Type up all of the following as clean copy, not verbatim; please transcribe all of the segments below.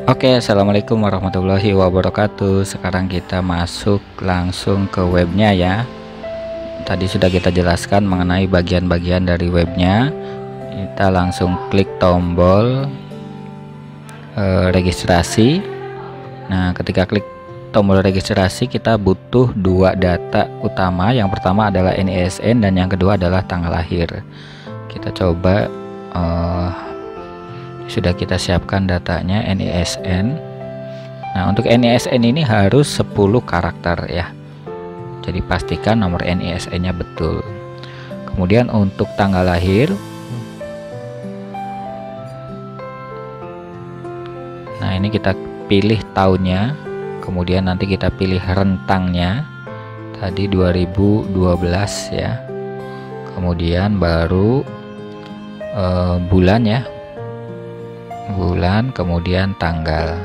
Oke, assalamualaikum warahmatullahi wabarakatuh. Sekarang kita masuk langsung ke webnya ya. Tadi sudah kita jelaskan mengenai bagian-bagian dari webnya. Kita langsung klik tombol registrasi. Nah, ketika klik tombol registrasi, kita butuh dua data utama. Yang pertama adalah NISN dan yang kedua adalah tanggal lahir. Kita coba sudah kita siapkan datanya NISN. Nah, untuk NISN ini harus 10 karakter ya. Jadi pastikan nomor NISN-nya betul. Kemudian untuk tanggal lahir, nah ini kita pilih tahunnya, kemudian nanti kita pilih rentangnya. Tadi 2012 ya. Kemudian baru bulan ya. Bulan, kemudian tanggal.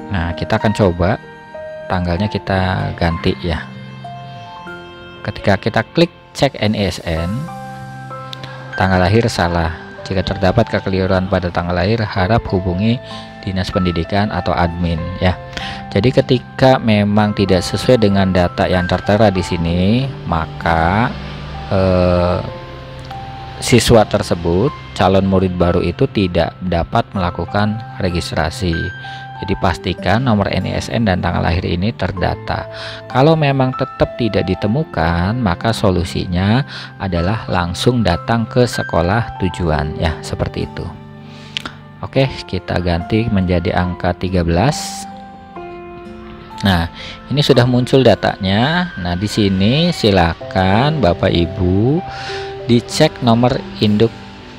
Nah, kita akan coba tanggalnya kita ganti ya. Ketika kita klik cek NISN, tanggal lahir salah. Jika terdapat kekeliruan pada tanggal lahir, harap hubungi Dinas Pendidikan atau admin ya. Jadi ketika memang tidak sesuai dengan data yang tertera di sini, maka siswa tersebut, calon murid baru itu tidak dapat melakukan registrasi. Jadi pastikan nomor NISN dan tanggal lahir ini terdata. Kalau memang tetap tidak ditemukan, maka solusinya adalah langsung datang ke sekolah tujuan ya, seperti itu. Oke, kita ganti menjadi angka 13. Nah, ini sudah muncul datanya. Nah, di sini silakan Bapak Ibu dicek nomor induk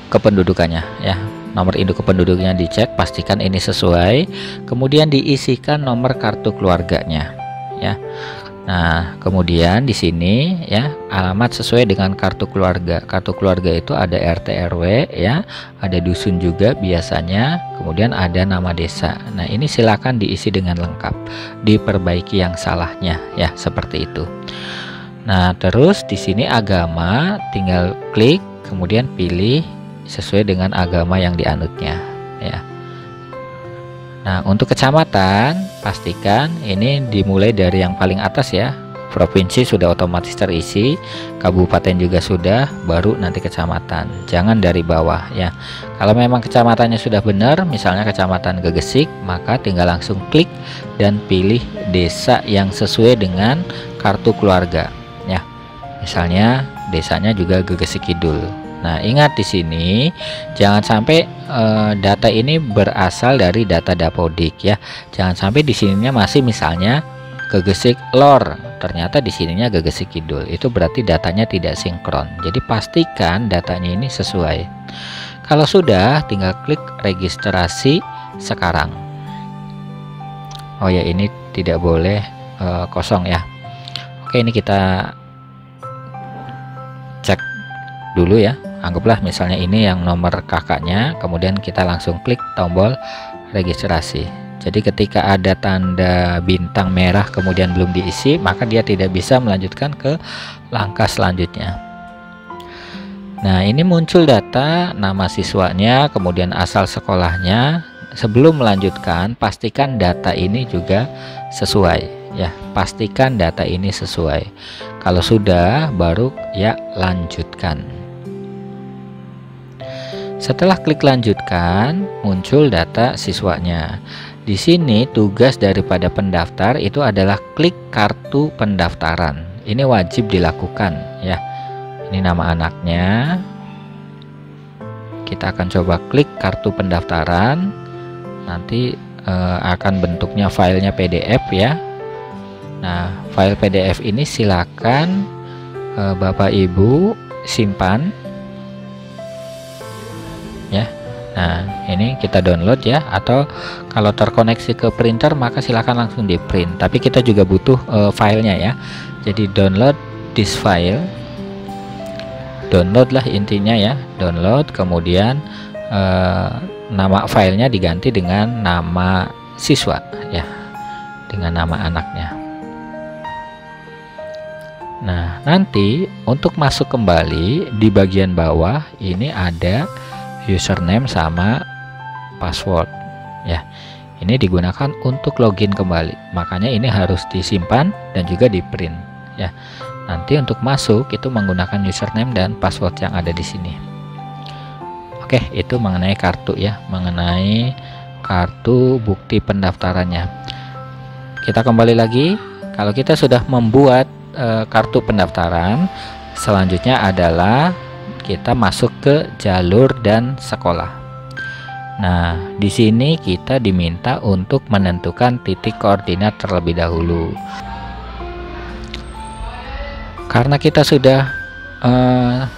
kependudukannya ya. Nomor induk kependudukannya dicek, pastikan ini sesuai. Kemudian diisikan nomor kartu keluarganya ya. Nah, kemudian di sini ya, alamat sesuai dengan kartu keluarga. Kartu keluarga itu ada RT RW ya, ada dusun juga biasanya, kemudian ada nama desa. Nah, ini silakan diisi dengan lengkap. Diperbaiki yang salahnya ya, seperti itu. Nah, terus di sini agama, tinggal klik kemudian pilih sesuai dengan agama yang dianutnya ya. Nah, untuk kecamatan pastikan ini dimulai dari yang paling atas ya. Provinsi sudah otomatis terisi, kabupaten juga sudah, baru nanti kecamatan. Jangan dari bawah ya. Kalau memang kecamatannya sudah benar, misalnya kecamatan Gegesik, maka tinggal langsung klik dan pilih desa yang sesuai dengan kartu keluarga ya. Misalnya desanya juga Gegesik Kidul. Nah, ingat di sini jangan sampai data ini berasal dari data Dapodik ya. Jangan sampai di sininya masih misalnya Gegesik Lor, ternyata di sininya Gegesik Kidul. Itu berarti datanya tidak sinkron. Jadi pastikan datanya ini sesuai. Kalau sudah, tinggal klik registrasi sekarang. Oh ya, ini tidak boleh kosong ya. Oke, ini kita cek dulu ya. Anggaplah misalnya ini yang nomor kakaknya, kemudian kita langsung klik tombol registrasi. Jadi ketika ada tanda bintang merah kemudian belum diisi, maka dia tidak bisa melanjutkan ke langkah selanjutnya. Nah, ini muncul data nama siswanya, kemudian asal sekolahnya. Sebelum melanjutkan, pastikan data ini juga sesuai ya. Pastikan data ini sesuai. Kalau sudah, baru ya lanjutkan. Setelah klik lanjutkan, muncul data siswanya. Di sini tugas daripada pendaftar itu adalah klik kartu pendaftaran. Ini wajib dilakukan ya. Ini nama anaknya. Kita akan coba klik kartu pendaftaran. Nanti akan bentuknya filenya PDF ya. Nah, file PDF ini silakan Bapak Ibu simpan ya. Nah, ini kita download ya, atau kalau terkoneksi ke printer maka silakan langsung di print, tapi kita juga butuh filenya ya. Jadi download this file, download lah intinya ya, download, kemudian nama filenya diganti dengan nama siswa ya, dengan nama anaknya. Nah, nanti untuk masuk kembali di bagian bawah ini ada username sama password ya. Ini digunakan untuk login kembali, makanya ini harus disimpan dan juga di print ya. Nanti untuk masuk itu menggunakan username dan password yang ada di sini. Oke, itu mengenai kartu ya, mengenai kartu bukti pendaftarannya. Kita kembali lagi, kalau kita sudah membuat kartu pendaftaran, selanjutnya adalah kita masuk ke jalur dan sekolah. Nah, di sini kita diminta untuk menentukan titik koordinat terlebih dahulu. Karena kita sudah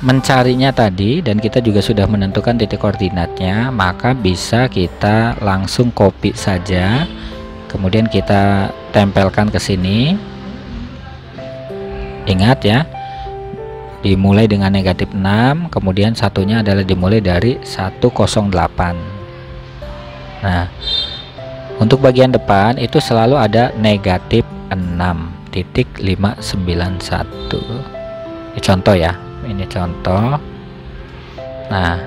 mencarinya tadi dan kita juga sudah menentukan titik koordinatnya, maka bisa kita langsung copy saja, kemudian kita tempelkan ke sini. Ingat ya, dimulai dengan negatif 6, kemudian satunya adalah dimulai dari 108. Nah, untuk bagian depan itu selalu ada negatif 6.591. Ini contoh ya, ini contoh. Nah,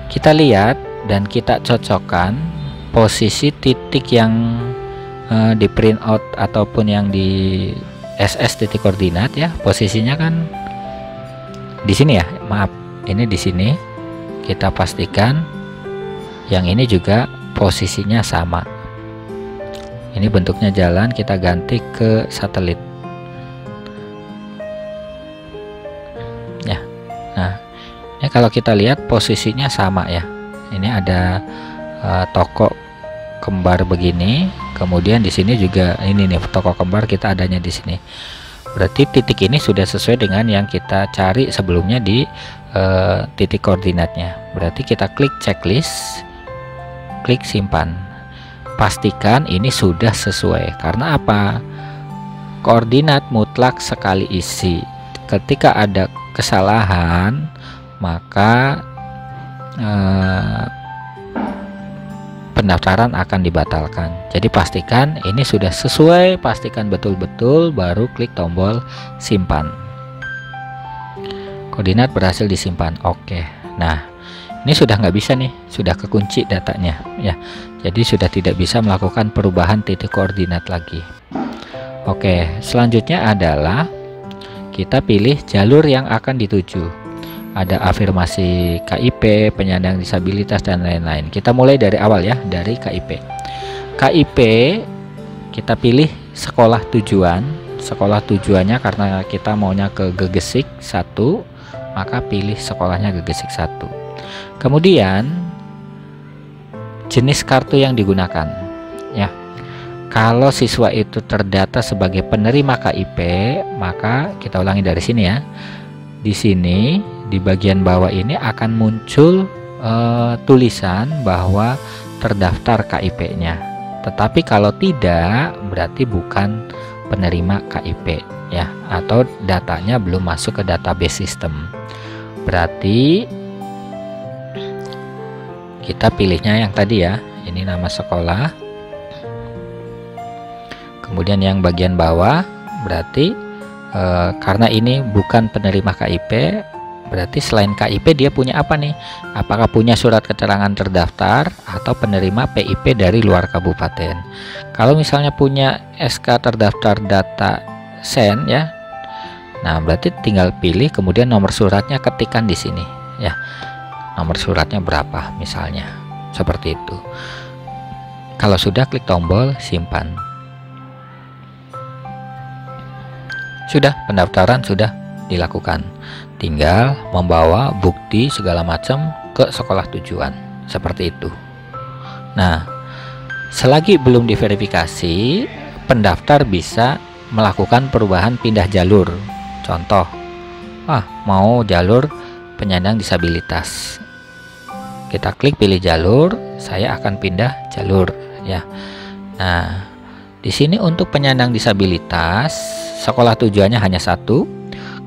kita lihat dan kita cocokkan posisi titik yang di print out ataupun yang di SS titik koordinat ya. Posisinya kan di sini ya, maaf, ini di sini. Kita pastikan yang ini juga posisinya sama. Ini bentuknya jalan, kita ganti ke satelit ya. Nah, ini kalau kita lihat posisinya sama ya. Ini ada toko kembar begini, kemudian di sini juga ini nih toko kembar kita adanya di sini. Berarti titik ini sudah sesuai dengan yang kita cari sebelumnya di titik koordinatnya. Berarti kita klik checklist, klik simpan, pastikan ini sudah sesuai. Karena apa? Koordinat mutlak sekali isi. Ketika ada kesalahan, maka pendaftaran akan dibatalkan. Jadi pastikan ini sudah sesuai, pastikan betul-betul, baru klik tombol simpan. Koordinat berhasil disimpan. Oke. Nah, ini sudah nggak bisa nih, sudah kekunci datanya ya. Jadi sudah tidak bisa melakukan perubahan titik koordinat lagi. Oke, selanjutnya adalah kita pilih jalur yang akan dituju. Ada afirmasi KIP, penyandang disabilitas dan lain-lain. Kita mulai dari awal ya, dari KIP. KIP kita pilih sekolah tujuan. Sekolah tujuannya karena kita maunya ke Gegesik 1, maka pilih sekolahnya Gegesik 1. Kemudian jenis kartu yang digunakan ya. Kalau siswa itu terdata sebagai penerima KIP, maka kita ulangi dari sini ya. Di sini di bagian bawah ini akan muncul tulisan bahwa terdaftar KIP-nya. Tetapi kalau tidak, berarti bukan penerima KIP ya, atau datanya belum masuk ke database sistem. Berarti kita pilihnya yang tadi ya, ini nama sekolah, kemudian yang bagian bawah berarti karena ini bukan penerima KIP, berarti selain KIP dia punya apa nih? Apakah punya surat keterangan terdaftar atau penerima PIP dari luar kabupaten? Kalau misalnya punya SK terdaftar data sen ya, nah berarti tinggal pilih, kemudian nomor suratnya ketikkan di sini ya. Nomor suratnya berapa misalnya, seperti itu. Kalau sudah, klik tombol simpan. Sudah, pendaftaran sudah dilakukan. Tinggal membawa bukti segala macam ke sekolah tujuan, seperti itu. Nah, selagi belum diverifikasi, pendaftar bisa melakukan perubahan pindah jalur. Contoh, mau jalur penyandang disabilitas. Kita klik pilih jalur, saya akan pindah jalur ya. Nah, di sini untuk penyandang disabilitas, sekolah tujuannya hanya 1.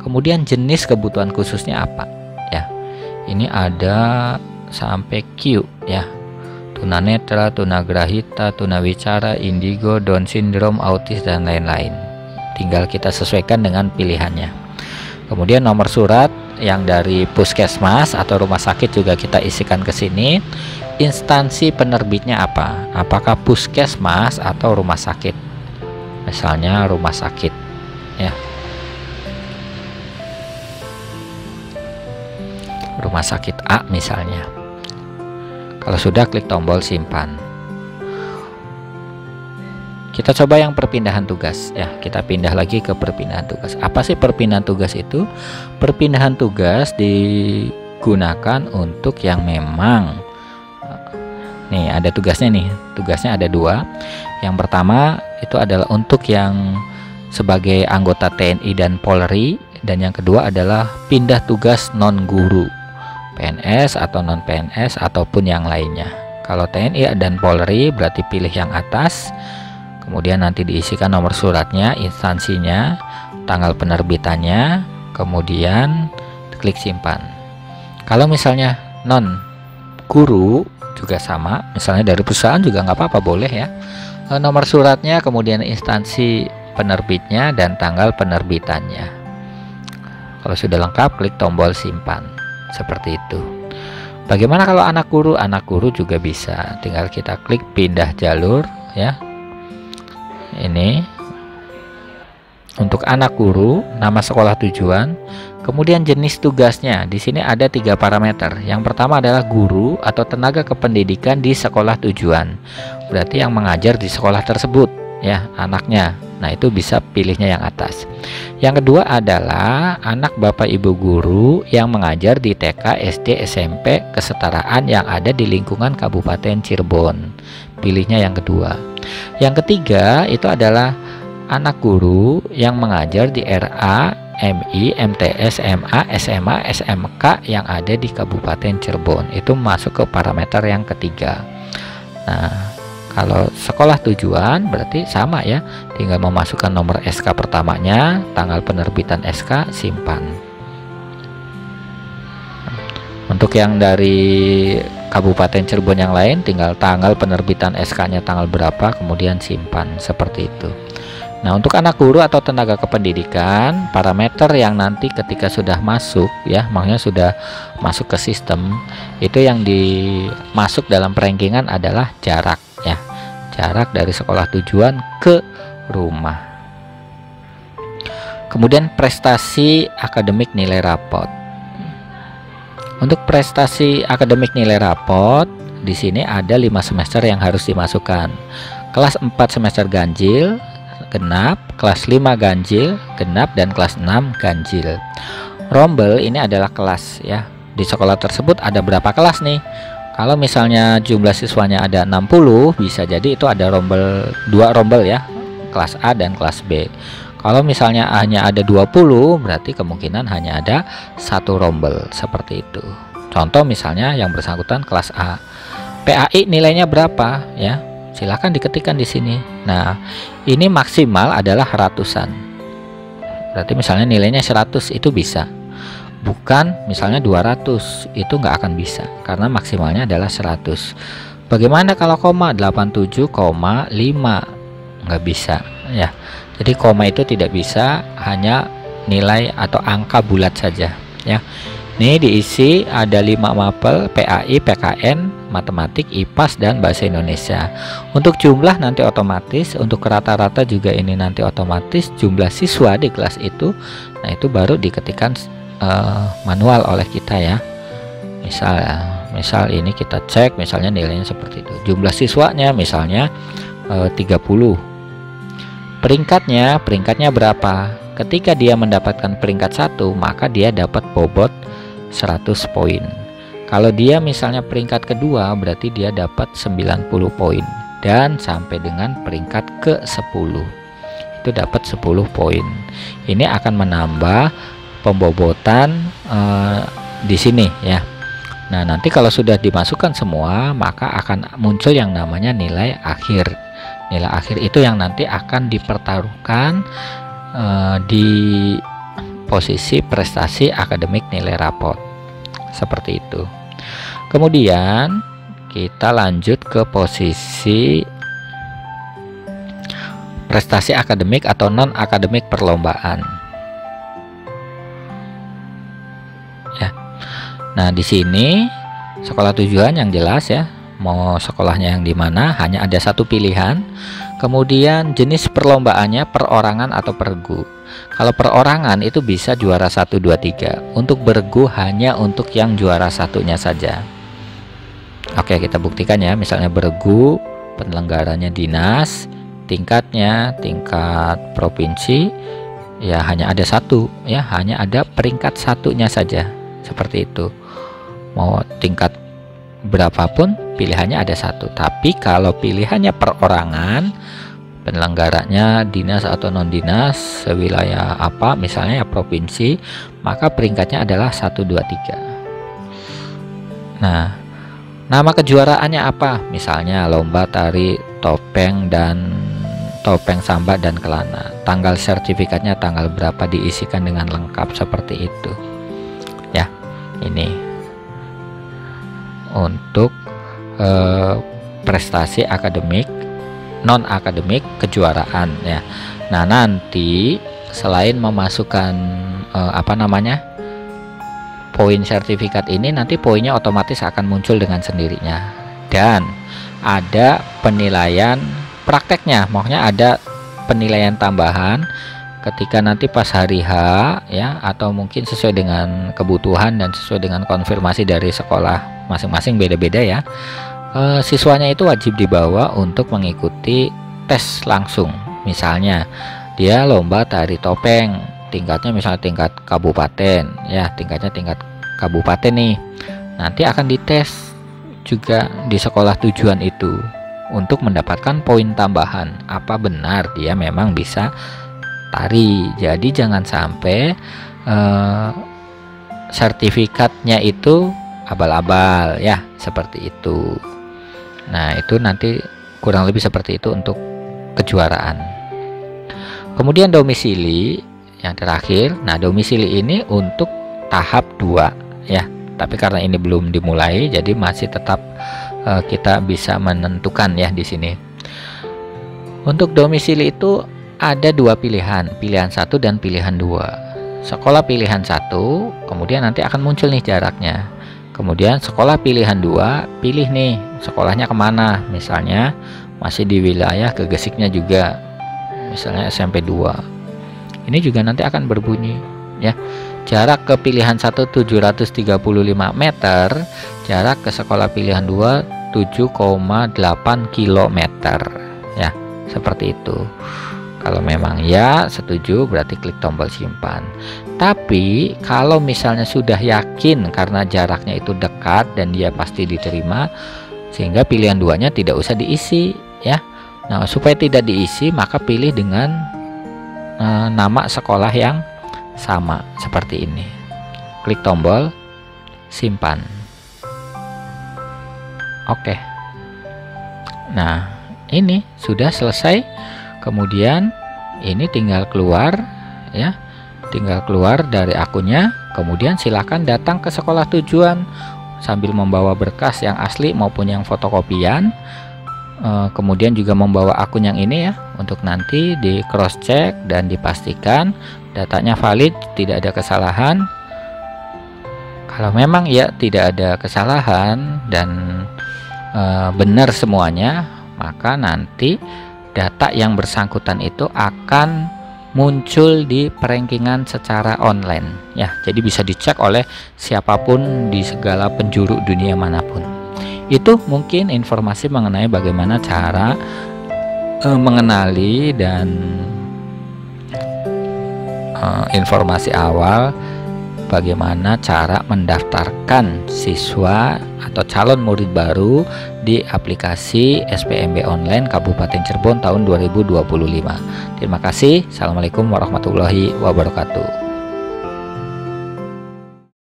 Kemudian jenis kebutuhan khususnya apa ya. Ini ada sampai Q ya. Tunanetra, tunagrahita, tunawicara, indigo, Down syndrome, autis dan lain-lain. Tinggal kita sesuaikan dengan pilihannya. Kemudian nomor surat yang dari puskesmas atau rumah sakit juga kita isikan ke sini. instansi penerbitnya apa? Apakah puskesmas atau rumah sakit? Misalnya rumah sakit ya. Rumah sakit A misalnya. Kalau sudah, klik tombol simpan. Kita coba yang perpindahan tugas ya. Kita pindah lagi ke perpindahan tugas. Apa sih perpindahan tugas itu? Perpindahan tugas digunakan untuk yang memang nih ada tugasnya nih. Tugasnya ada dua. Yang pertama itu adalah untuk yang sebagai anggota TNI dan Polri, dan yang kedua adalah pindah tugas non guru, PNS atau non PNS ataupun yang lainnya. Kalau TNI dan Polri berarti pilih yang atas, kemudian nanti diisikan nomor suratnya, instansinya, tanggal penerbitannya, kemudian klik simpan. Kalau misalnya non guru juga sama, misalnya dari perusahaan juga nggak apa-apa, boleh ya. Nomor suratnya, kemudian instansi penerbitnya dan tanggal penerbitannya. Kalau sudah lengkap, klik tombol simpan. Seperti itu. Bagaimana kalau anak guru? Anak guru juga bisa, tinggal kita klik pindah jalur ya. Ini untuk anak guru, nama sekolah tujuan, kemudian jenis tugasnya. Di sini ada 3 parameter. Yang pertama adalah guru atau tenaga kependidikan di sekolah tujuan, berarti yang mengajar di sekolah tersebut ya, anaknya. Nah, itu bisa pilihnya yang atas. Yang kedua adalah anak bapak ibu guru yang mengajar di TK, SD, SMP kesetaraan yang ada di lingkungan Kabupaten Cirebon. Pilihnya yang kedua. Yang ketiga itu adalah anak guru yang mengajar di RA, MI, MTS, MA, SMA, SMK yang ada di Kabupaten Cirebon. Itu masuk ke parameter yang ketiga. Nah, kalau sekolah tujuan berarti sama ya, tinggal memasukkan nomor SK pertamanya, tanggal penerbitan SK, simpan. Untuk yang dari Kabupaten Cirebon yang lain, tinggal tanggal penerbitan SK-nya tanggal berapa, kemudian simpan, seperti itu. Nah, untuk anak guru atau tenaga kependidikan, parameter yang nanti ketika sudah masuk ya, maksudnya sudah masuk ke sistem, itu yang dimasuk dalam perankingan adalah jarak ya. Jarak dari sekolah tujuan ke rumah. Kemudian prestasi akademik nilai rapot. Untuk prestasi akademik nilai rapot, di sini ada 5 semester yang harus dimasukkan. Kelas 4 semester ganjil, genap, kelas 5 ganjil, genap, dan kelas 6 ganjil. Rombel ini adalah kelas ya. Di sekolah tersebut ada berapa kelas nih? Kalau misalnya jumlah siswanya ada 60, bisa jadi itu ada rombel, 2 rombel ya, kelas A dan kelas B. Kalau misalnya hanya ada 20, berarti kemungkinan hanya ada 1 rombel, seperti itu. Contoh misalnya yang bersangkutan kelas A. PAI nilainya berapa ya? Silahkan diketikkan di sini. Nah, ini maksimal adalah ratusan. Berarti misalnya nilainya 100, itu bisa. Bukan misalnya 200, itu nggak akan bisa karena maksimalnya adalah 100. Bagaimana kalau koma? 87,5 nggak bisa ya. Jadi koma itu tidak bisa, hanya nilai atau angka bulat saja ya. Ini diisi ada 5 mapel, PAI, PKN, matematik, IPAS, dan bahasa Indonesia. Untuk jumlah nanti otomatis, untuk rata-rata juga ini nanti otomatis jumlah siswa di kelas itu. Nah, itu baru diketikkan manual oleh kita ya. Misal ini kita cek misalnya nilainya seperti itu. Jumlah siswanya misalnya 30. Peringkatnya berapa? Ketika dia mendapatkan peringkat 1, maka dia dapat bobot 100 poin. Kalau dia misalnya peringkat kedua, berarti dia dapat 90 poin, dan sampai dengan peringkat ke-10 itu dapat 10 poin. Ini akan menambah pembobotan di sini ya. Nah, nanti kalau sudah dimasukkan semua, maka akan muncul yang namanya nilai akhir. Nilai akhir itu yang nanti akan dipertaruhkan di posisi prestasi akademik nilai rapot, seperti itu. Kemudian kita lanjut ke posisi prestasi akademik atau non akademik perlombaan. Nah, di sini sekolah tujuan yang jelas ya, mau sekolahnya yang di mana, hanya ada satu pilihan. Kemudian jenis perlombaannya perorangan atau pergu. Kalau perorangan itu bisa juara 1, 2, 3. Untuk bergu hanya untuk yang juara satunya saja. Oke, kita buktikan ya. Misalnya bergu, penyelenggaranya dinas, tingkatnya tingkat provinsi, ya hanya ada satu, ya hanya ada peringkat satunya saja, seperti itu. Mau tingkat berapapun pilihannya ada satu. Tapi kalau pilihannya perorangan, penyelenggaranya dinas atau non dinas sewilayah apa, misalnya ya provinsi, maka peringkatnya adalah 1, 2, 3. Nah, nama kejuaraannya apa? Misalnya lomba tari topeng sambat dan kelana. Tanggal sertifikatnya tanggal berapa, diisikan dengan lengkap seperti itu. Ya, ini untuk prestasi akademik, non akademik, kejuaraan ya. Nah, nanti selain memasukkan poin sertifikat ini, nanti poinnya otomatis akan muncul dengan sendirinya, dan ada penilaian prakteknya, maksudnya ada penilaian tambahan ketika nanti pas hari H ya, atau mungkin sesuai dengan kebutuhan dan sesuai dengan konfirmasi dari sekolah masing-masing, beda-beda ya. Siswanya itu wajib dibawa untuk mengikuti tes langsung. Misalnya dia lomba tari topeng, tingkatnya misalnya tingkat kabupaten ya, tingkatnya tingkat kabupaten nih, nanti akan dites juga di sekolah tujuan itu untuk mendapatkan poin tambahan, apa benar dia memang bisa tari. Jadi jangan sampai sertifikatnya itu abal-abal ya, seperti itu. Nah, itu nanti kurang lebih seperti itu untuk kejuaraan. Kemudian domisili yang terakhir. Nah, domisili ini untuk tahap 2 ya, tapi karena ini belum dimulai, jadi masih tetap kita bisa menentukan ya di sini. Untuk domisili itu ada 2 pilihan, pilihan 1 dan pilihan 2. Sekolah pilihan 1, kemudian nanti akan muncul nih jaraknya. Kemudian sekolah pilihan 2, pilih nih sekolahnya kemana, misalnya masih di wilayah gegesiknya juga, misalnya SMP 2. Ini juga nanti akan berbunyi ya. Jarak ke pilihan 1 735 meter, jarak ke sekolah pilihan 2 7,8 km ya, seperti itu. Kalau memang ya setuju, berarti klik tombol simpan. Tapi kalau misalnya sudah yakin karena jaraknya itu dekat dan dia pasti diterima, sehingga pilihan 2-nya tidak usah diisi ya. Nah, supaya tidak diisi, maka pilih dengan nama sekolah yang sama seperti ini. Klik tombol simpan. Oke. Nah, ini sudah selesai. Kemudian ini tinggal keluar ya, tinggal keluar dari akunnya. Kemudian silakan datang ke sekolah tujuan sambil membawa berkas yang asli maupun yang fotokopian. Kemudian juga membawa akun yang ini ya, untuk nanti di cross check dan dipastikan datanya valid, tidak ada kesalahan. Kalau memang ya tidak ada kesalahan dan benar semuanya, maka nanti data yang bersangkutan itu akan muncul di perankingan secara online ya. Jadi bisa dicek oleh siapapun di segala penjuru dunia manapun. Itu mungkin informasi mengenai bagaimana cara mengenali dan informasi awal bagaimana cara mendaftarkan siswa atau calon murid baru di aplikasi SPMB Online Kabupaten Cirebon tahun 2025. Terima kasih. Assalamualaikum warahmatullahi wabarakatuh.